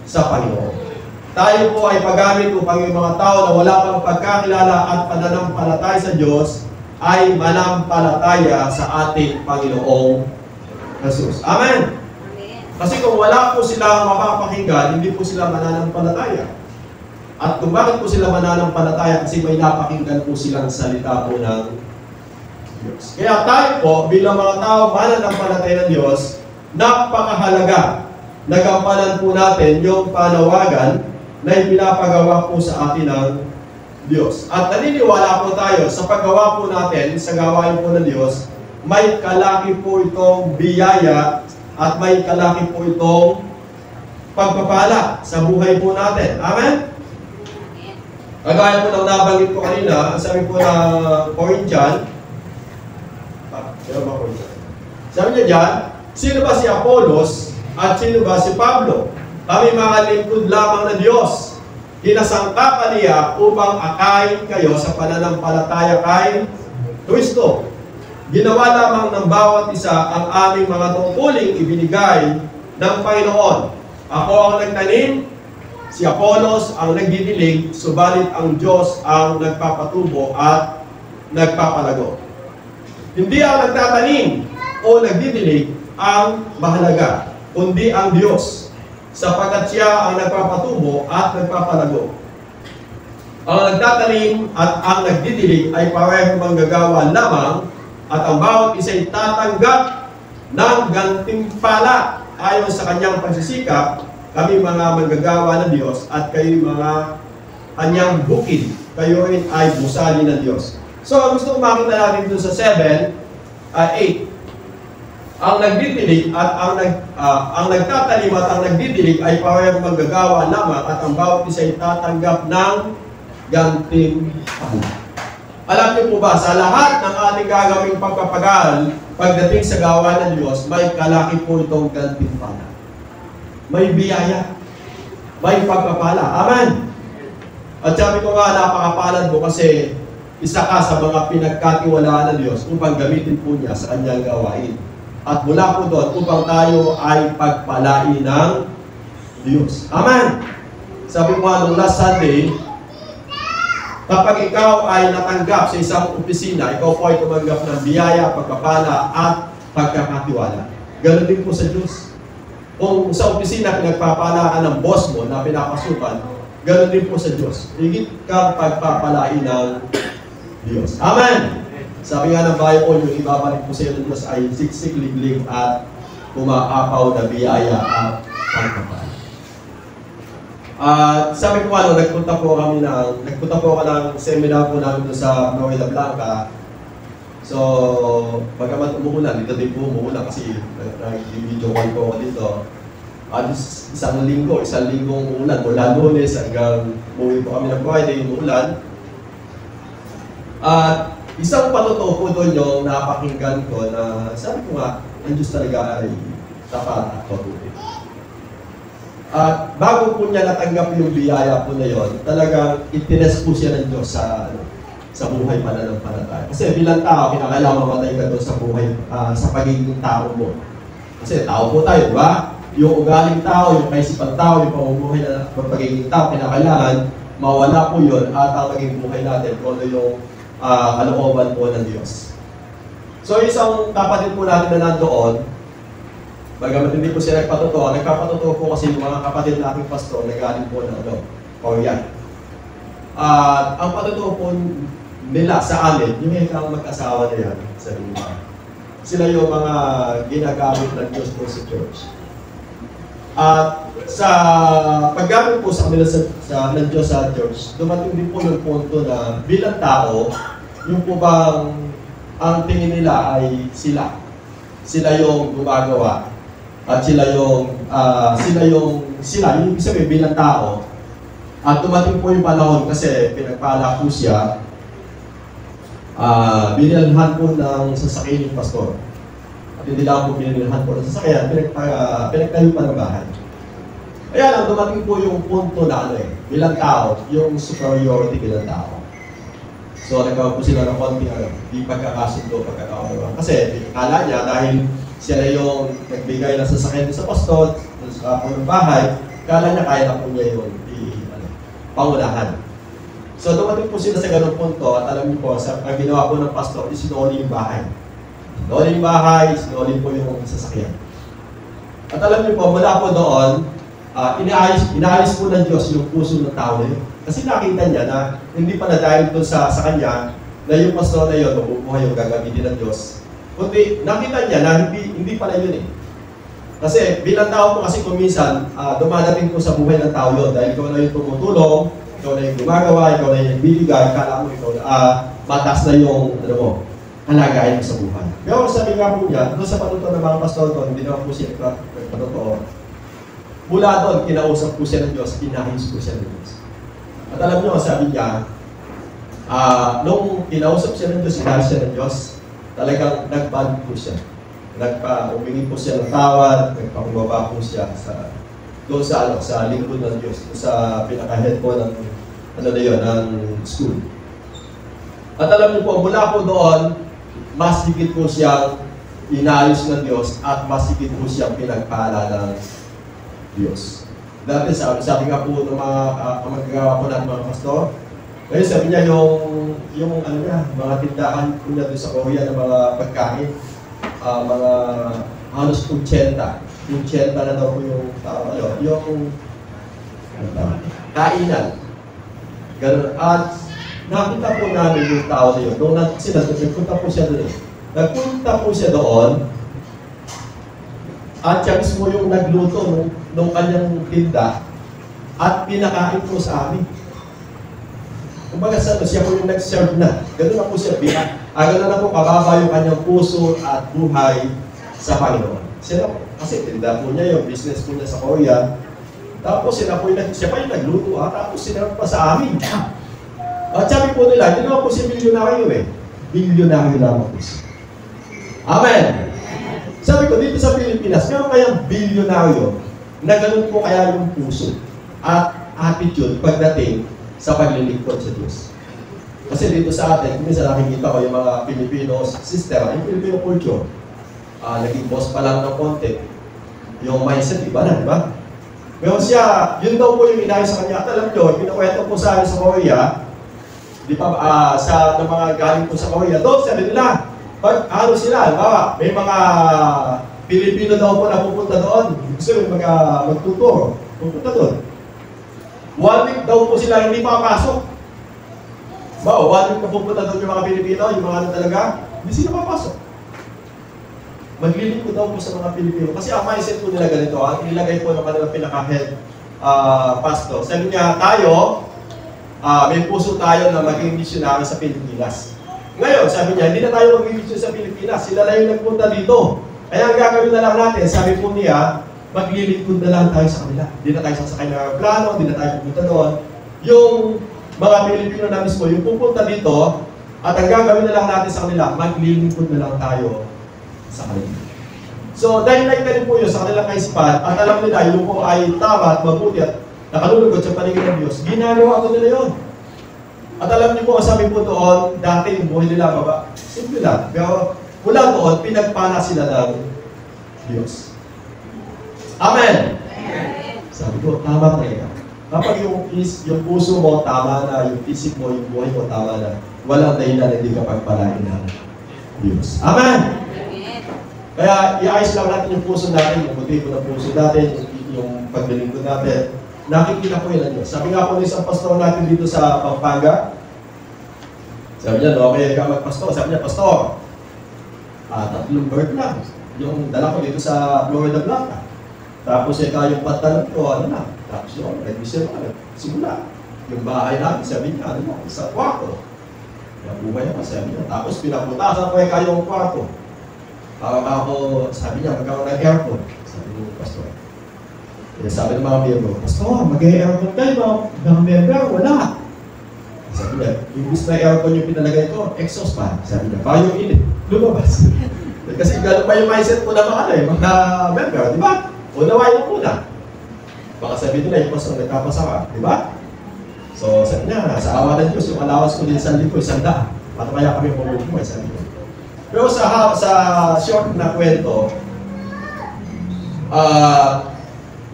sa Panginoon. Tayo po ay paggamit upang yung mga tao na wala pang pagkakilala at pananampalataya sa Diyos ay manampalataya sa ating Panginoong Jesus. Amen! Kasi kung wala po silang mapapakinggan, hindi po sila mananampalataya. At kung bakit po sila mananampalataya? Kasi may napakinggan po silang salita po ng Diyos. Kaya tayo po, bilang mga tao mananampalataya ng Diyos, napakahalaga na gampanan po natin yung panawagan na ipinapagawa po sa atin ng Diyos. At naniniwala po tayo sa paggawa po natin, sa gawain po ng Diyos, may kalaki po itong biyaya at may kalaki po itong pagpapala sa buhay po natin. Amen? Kagaya po ng nabanggit ko kanina, sabi po na Corinthian, sabi niya dyan, sino ba si Apollos at sino ba si Pablo? Kami mga lingkod lamang ng Diyos. Kinasangkapan niya upang akayin kayo sa pananampalataya kay Kristo. Ginawa lamang ng bawat isa ang aming mga tungkuling ibinigay ng Panginoon. Ako ang nagtanim, si Apollos ang nagdidilig, subalit ang Diyos ang nagpapatubo at nagpapalago. Hindi ang nagtatanim o nagdidilig ang mahalaga, kundi ang Diyos, sapagkat siya ang nagpapatubo at nagpapalago. Ang nagtatanim at ang nagdidilig ay parehong manggagawa lamang at ang bawat isa'y tatanggap ng gantimpala ayon sa kanyang pagsisikap. Kami mga manggagawa ng Diyos at kayo mga kanyang bukid, kayo rin ay busali ng Diyos. So, gusto ko makita natin dun sa 8. Ang nagdidilig at ang nagtatanim at ang nagdidilig ay parehong manggagawa lamang at ang bawat isa ay tatanggap ng gantimpala. Alam niyo po ba, sa lahat ng ating gagawing pagpapagal pagdating sa gawa ng Diyos, may kalaki po itong gantimpala. May biyaya. May pagpapala. Amen! At sabi ko nga, napakapalad mo kasi isa ka sa mga pinagkatiwalaan ng Diyos upang gamitin po niya sa kanyang gawain. At mula po doon, upang tayo ay pagpalain ng Diyos. Amen! Sabi ko nga, nung last Sunday, kapag ikaw ay natanggap sa isang opisina, ikaw po ay tumanggap ng biyaya, pagpapala, at pagkakatiwala. Ganon din po sa Diyos. Kung sa opisina pinagpapalaan ng boss mo na pinapasukan, ganon din po sa Diyos. Higit kang pagpapalain ng Diyos. Amen! Sabi nga ng Bible, yung ibabalik po sa iyo ng Diyos ay siksik, liglig, at umaapaw na biyaya at pagpapala. Sabi ko nagpunta po ako ng seminar po namin sa Nueva Blanca. So, bagamat umuulan, dito din po umuulan kasi nag-video call po ako dito. Isang linggo umuulan. Mula Lunes hanggang umuwi po kami ng Friday, umuulan. At isang patotoo po doon yung napakinggan ko na sabi ko nga, ang Diyos talaga ay tapat at patuloy. At bago po niya natanggap yung biyaya po na yon, talagang itines po siya ng Diyos sa buhay pananampalataya. Kasi bilang tao, kinakailangan mamatay ka doon sa buhay, sa pagiging tao mo. Kasi tao po tayo, di ba? Yung ugaling tao, yung kaisipan tao, yung pamumuhay na pagiging tao, kinakailangan mawala po yun at ang maging buhay natin kung ano yung kalooban po ng Diyos. So isang kapatid po natin na nandoon, bagamat hindi po sila nagpatotoo, nagpapatotoo po kasi yung mga kapatid nating pastor na galing po ng Korean. Ang patotoo po nila sa amin, yung ikang mag-asawa na yan, sa lima. Sila yung mga ginagamit ng Diyos po sa church. At sa paggamit po sa kanila ng Diyos sa church, dumating din po yung punto na bilang tao, yung po bang ang tingin nila ay sila. Sila yung gumagawa. At sila yung ibig sabihin bilang tao. At dumating po yung panahon kasi pinagpala po siya, binilhan po ng sasakyan yung pastor. At hindi lang po binilhan po ng sasakyan, pinagtayo pa ng bahay. Kaya lang, dumating po yung punto na bilang tao, yung superiority bilang tao. So, nagkaroon po sila ng konting di pagkakasundo, pagkakaunawaan. Kasi, kala niya, dahil siya na yung nagbigay ng sasakyan sa pastor, sa punong bahay, kala niya kaya na po niya yung pangunahan. So, dumating po sila sa ganung punto at alam niyo po, ang ginawa po ng pastor is sinuli yung bahay. Sinuli yung bahay, sinuli po yung sasakyan. At alam niyo po, mula po doon, inaalis po ng Diyos yung puso ng tao na yun. Kasi nakita niya na hindi pa na dahil doon sa kanya na yung pastor na yun, mabubuhay yung gagamitin ng Diyos. Kundi nakita niya na hindi pala yun eh. Kasi bilang tao po kasi kuminsan, dumadating po sa buhay ng tao yun dahil ikaw na yung tumutulong, ikaw na yung gumagawa, ikaw na yung nagbibigay, kala mo ikaw na mataas na yung halagain mo sa buhay. Pero sabi nga po niya, doon sa patuto ng mga pastor doon, hindi naman po siya nagpatotoo. Mula doon, kinausap po siya ng Diyos, inahis po siya ng Diyos. At alam niyo, sabi niya, nung kinausap siya ng Diyos, inahis siya ng Diyos, talagang nag-band po siya. Umingi po siya ng tawad, nagpakubaba po siya doon sa lingkod ng Diyos, sa pinaka-head po ng, ng school. At alam niyo po, mula po doon, mas higit po siyang inayos ng Diyos at mas higit po siyang pinagpaalala ng Diyos. Dati sabi nga po ng mga kamagagawa po natin mga pastor, ngayon sabi niya yung mga tindahan po niya doon sa Korea ng mga pagkain, mga halos 80 na daw po yung kainan. Ganun. At nakita po namin yung tao na yun. Nung nagpunta po siya doon. Nagpunta po siya doon at siya mismo yung nagluto nung kanyang tinda at pinakain po sa amin. Kumbaga siya po yung nag-serve na. Ganun na po siya. Ganun na po kababa yung kanyang puso at buhay sa Panginoon. Kasi tinda po niya yung business po niya sa Korea. Tapos siya pa yung nagluto tapos sila pa sa amin. At sabi po nila, hindi naman po siya bilyonaryo eh. Bilyonaryo lamang po siya. Amen! Sabi ko, dito sa Pilipinas, meron kayang bilyonaryo na ganun po kaya yung puso at attitude pagdating sa paglilingkod sa Diyos. Kasi dito sa atin, minsan nakikita ko yung mga Filipino sister, yung Filipino culture, naging boss pa lang ng konti. Yung mindset, iba na, di ba? Ngayon siya, yun daw po yung inayos sa kanya. At alam nyo, pinukwento po sa akin sa Korea, di ba, sa mga galing po sa Korea, doon sabi nila, pag sila, may mga Pilipino daw po na pupunta doon, gusto yung magtuturo, pupunta doon. 1 week daw po sila hindi makapasok. 1 week na pupunta doon yung mga Pilipino, yung mga talaga, hindi sila makapasok. Maglilingkod daw po sa mga Pilipino. Kasi ang mindset po nila ganito, nilagay po ng kanilang pinaka-head pastor. Sabi niya, may puso tayo na maging missionary sa Pilipinas. Ngayon, sabi niya, hindi na tayo mag-missionary sa Pilipinas. Sila na yung nagpunta dito. Kaya ang gagawin na lang natin, sabi po niya, maglilingkod na lang tayo sa kanila. Hindi na tayo sasakay ng aeroplano, hindi na tayo pupunta doon. Yung mga Pilipino na mismo, yung pupunta dito, at ang gagawin na lang natin sa kanila, maglilingkod na lang tayo sa kanila. So, dahil nagtanim po yun sa kanilang kaisipan, at alam nila, yung po ay tama at mabuti at nakalulugod sa paligid ng Diyos, ginagawa ko nila yun. At alam niyo po, sabi po doon, dati yung buhay nila, simple lang. Pero mula doon, pinagpala sila ng Diyos. Amen! Sabi ko, tama talaga. Kapag yung puso mo tama na, yung isip mo, yung buhay mo tama na, walang dahilan na hindi ka pagpalain ng Diyos. Amen! Kaya iayos lang natin yung puso natin, yung motibo ng puso natin, yung paglilingkod natin. Nakikita ko yun ang Diyos. Sabi nga po ng isang pastor natin dito sa Pampanga, sabi niya, okay ka magpastor. Sabi niya, pastor, 3 bird lang. Yung dala ko dito sa Florida Blanca. Tapos yung pantalon ko, ano na. Tapos yung nag-mission ko, simula. Yung bahay namin, sabi niya, ano, sa kwarto. Yung buhay niya, sabi niya. Tapos pinaputasan ko yung kwarto. Ako, sabi niya, magkaroon ng aircon. Sabi niya, pastor. Sabi ng mga miyembro, pastor, mag-aircon kayo, mga member, wala. Sabi niya, imbis na aircon yung pinalagay ko, exhaust fan. Sabi niya, pa yung init, lumabas. Kasi gano'n pa yung mindset po na mga member, di ba? Unawain mo muna. Baka sabi nila, yung pastor nagkapasama, di ba? So, sabi niya, sa awa ng Diyos, yung allowance ko din sa lipo, 100. Paano kaya kami pumupumay, sabi niya. Pero sa short na kwento,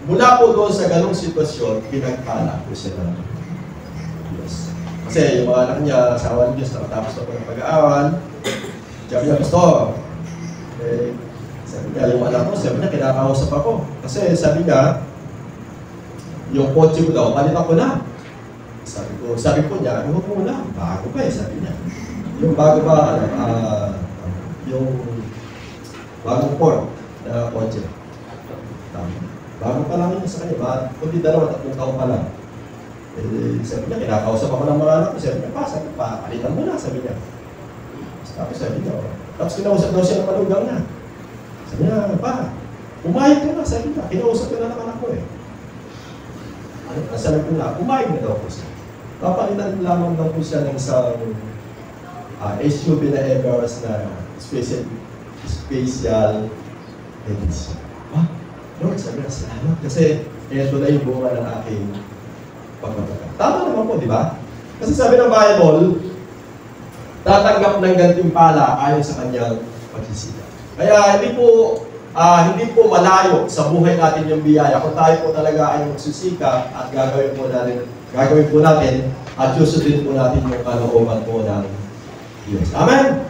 mula po doon sa ganong sitwasyon, pinagpala po siya ng Diyos. Kasi yung mga anak niya, asawa ng Diyos, nakatapos na po ng pag-aaral. Sabi niya, pastor, sabi niya, yung anak ko, sabi niya, kinakausap ako. Kasi sabi niya, yung kotse ko daw, palitan ko na. Sabi ko niya, ano ko na, bago pa sabi niya. Yung bago pa, yung bagong Ford na kotse. Bago pa lang yun sa kanya, kundi 2-3 taon pa lang. Sabi niya, kinakausap ako ng mga anak ko. Sabi niya, palitan mo na, sabi niya. Tapos sabi niya, tapos kinausap daw siya ng malugang na. Sabi niya, umayag ka na, sabi niya. Kinausap ka na ng anak ko Sabi ko na, umayag na daw po siya. Papalitan lamang daw po siya ng isang SUV na Everest na special edition. Lord, sabi na, salamat. Kasi ito na yung bunga ng aking pagbabaga. Tama naman po, di ba? Kasi sabi ng Bible, tatanggap ng gantimpala ayon sa kanyang pagsisika. Kaya hindi po malayo sa buhay natin yung biyaya kung tayo po talaga ay magsusika at gagawin po natin at susundin po natin yung kalooban po ng Diyos. Amen?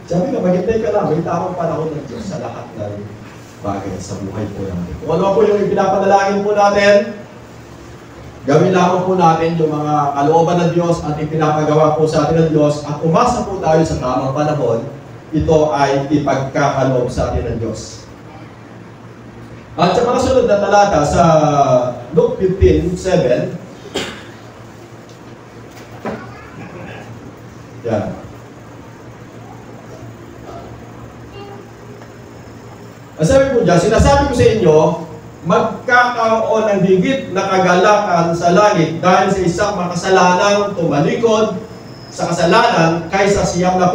Sabi ka, maghintay ka lang, may tamang panahon ng Diyos sa lahat ng bagay sa buhay po natin. Kung ano po yung ipinapanalangin po natin, gawin lamang po natin yung mga kalooban ng Diyos at ipinapagawa po sa atin ng Diyos at umasa po tayo sa tamang panahon, ito ay ipagkakaloob sa atin ng Diyos. At sa mga sunod na talata sa Luke 15:7, yan. Sabi po dyan, sinasabi ko sa inyo, magkakaroon ng higit na kagalakan sa langit dahil sa isang makasalanang tumalikod sa kasalanan kaysa siyam na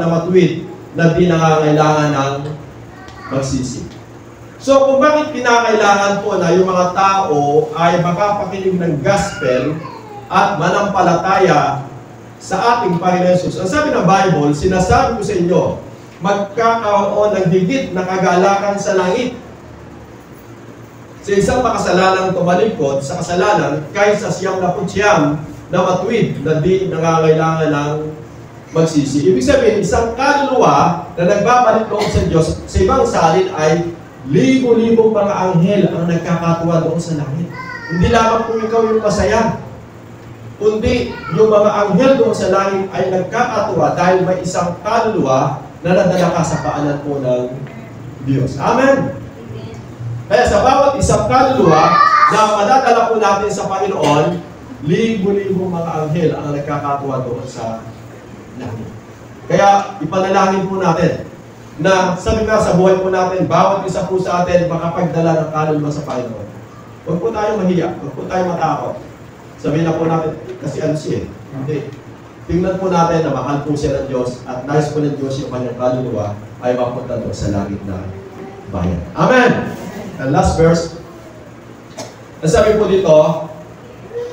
matuwid na di nangangailangan ng magsisi. So kung bakit kinakailangan po na yung mga tao ay makapakinig ng gospel at manampalataya sa ating Panginoon Jesus. Ang sabi ng Bible, sinasabi ko sa inyo, magkakaroon ng higit na kagalakan sa langit sa isang makasalanang tumalikod sa kasalanan kaysa siyam na matuwid na di nangangailangan ng magsisi. Ibig sabihin, isang kaluluwa na nagbabalik loob sa Diyos sa ibang salin ay libo-libong mga anghel ang nagkakatuwa doon sa langit. Hindi lamang kung ikaw yung masaya, kundi yung mga anghel doon sa langit ay nagkakatuwa dahil may isang kaluluwa na nadala ka sa paanan po ng Diyos. Amen? Kaya sa bawat isang kaluluwa na madadala po natin sa Panginoon, libo-libong mga anghel ang nagkakatuwa doon sa langit. Kaya ipanalangin po natin na sabi nga sa buhay po natin, bawat isa po sa atin makapagdala ng kaluluwa sa Panginoon. Huwag po tayo mahiya, huwag po tayo matakot. Sabihin na po natin, kasi ano siya Hindi. Tingnan po natin na mahal po siya ng Diyos at nais po ng Diyos yung kanyang kaluluwa ay mapunta doon sa langit na bayan. Amen! And last verse. Nasabi po dito,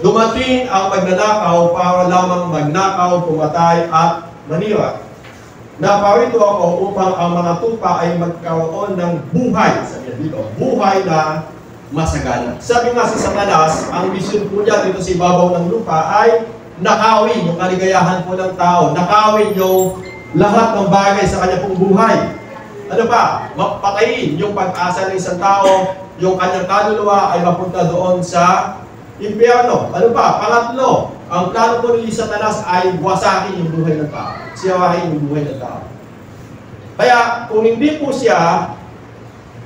dumating ang magnanakaw para lamang magnakaw, pumatay at maniwa. Naparito ako upang ang mga tupa ay magkaroon ng buhay. Sabi dito, buhay na masagana. Sabi nga si Satanas, ang misyon po niya dito sa ibabaw ng lupa ay nakawin yung kaligayahan po ng tao, nakawin yung lahat ng bagay sa kanya pong buhay. Ano pa? Mapatayin yung pag-asa ng isang tao, yung kanyang kaluluwa ay mapunta doon sa impyerno. Ano pa? Pangatlo, ang plano po ni Satanas ay wasakin yung buhay ng tao. Siyawahin yung buhay ng tao. Kaya kung hindi po siya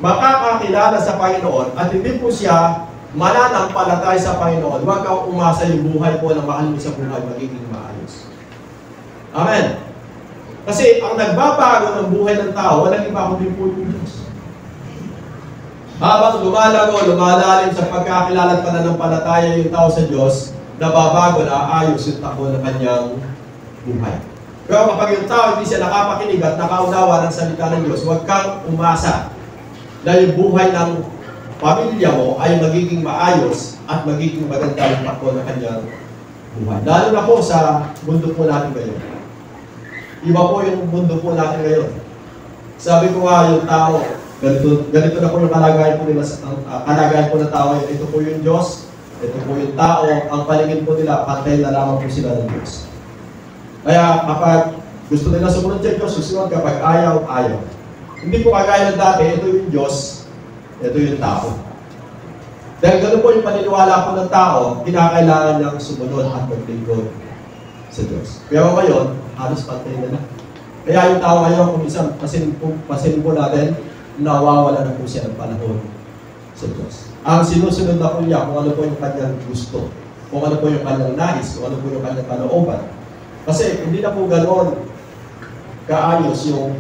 makakakilala sa Panginoon at hindi po siya mananampalatay sa Panginoon, huwag kang umasa yung buhay po na mahal mo sa buhay magiging maayos. Amen. Kasi ang nagbabago ng buhay ng tao, walang iba kundi po yung Diyos. Habang lumalalim sa pagkakilala at pananampalataya yung tao sa Diyos, nababago na ayos yung takbo ng kanyang buhay. Pero kapag yung tao hindi siya nakapakinig at nakaunawa ng salita ng Diyos, huwag kang umasa na yung buhay ng pamilya mo ay magiging maayos at magiging maganda yung takbo ng kanyang buhay. Lalo na po sa mundo po natin ngayon. Iba po yung mundo po natin ngayon. Sabi ko nga yung tao, ganito na po yung kalagayan po nila, kalagayan po ng tao. Ito po yung Diyos, ito po yung tao, ang paligid po nila, pantay na lamang po sila ng Diyos. Kaya kapag gusto nila sumunod sa Diyos, susunod. Kapag ayaw, ayaw. Hindi po kagaya ng dati, ito yung Diyos, ito yung tao. Dahil gano'n po yung paniniwala po ng tao, kinakailangan niyang sumunod at maglingkod sa Diyos. Pero ngayon, halos pantay na lang. Kaya yung tao ngayon, kung isang pasin po natin, nawawala na po siya ng panahon sa Diyos. Ang sinusunod na po niya, kung ano po yung kanyang gusto, kung ano po yung kanyang nais, kung ano po yung kanyang kalooban. Kasi hindi na po gano'n kaayos yung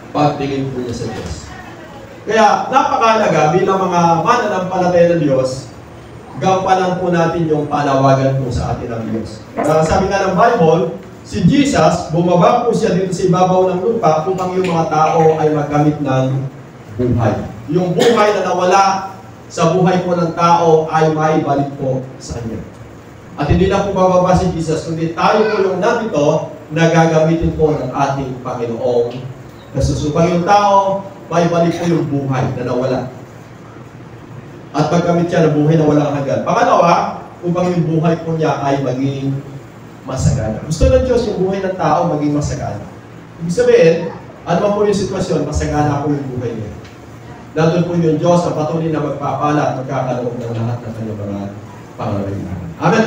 pagtingin po niya sa Diyos. Kaya napakalaga bilang mga mananampalataya ng Diyos, gampanan po natin yung panawagan po sa atin ng Diyos. Sabi nga ng Bible, si Jesus, bumaba po siya dito sa ibabaw ng lupa upang yung mga tao ay magkamit ng buhay. Yung buhay na nawala sa buhay po ng tao ay maibalik po sa Kanya. At hindi na po bababa si Jesus, kundi tayo po yung nandito na gagamitin po ng ating Panginoong Jesus. Upang yung tao, maibalik po yung buhay na nawala. At pagkamit siya ng buhay na walang hanggan. Pangalawa, upang yung buhay po niya ay maging masagana. Gusto ng Diyos yung buhay ng tao maging masagana. Ibig sabihin, ano man po yung sitwasyon, masagana po yung buhay niya. Nandun po yung Diyos ang patuloy na magpapala at magkakaloob ng lahat ng kanyang mga pangangailangan. Amen.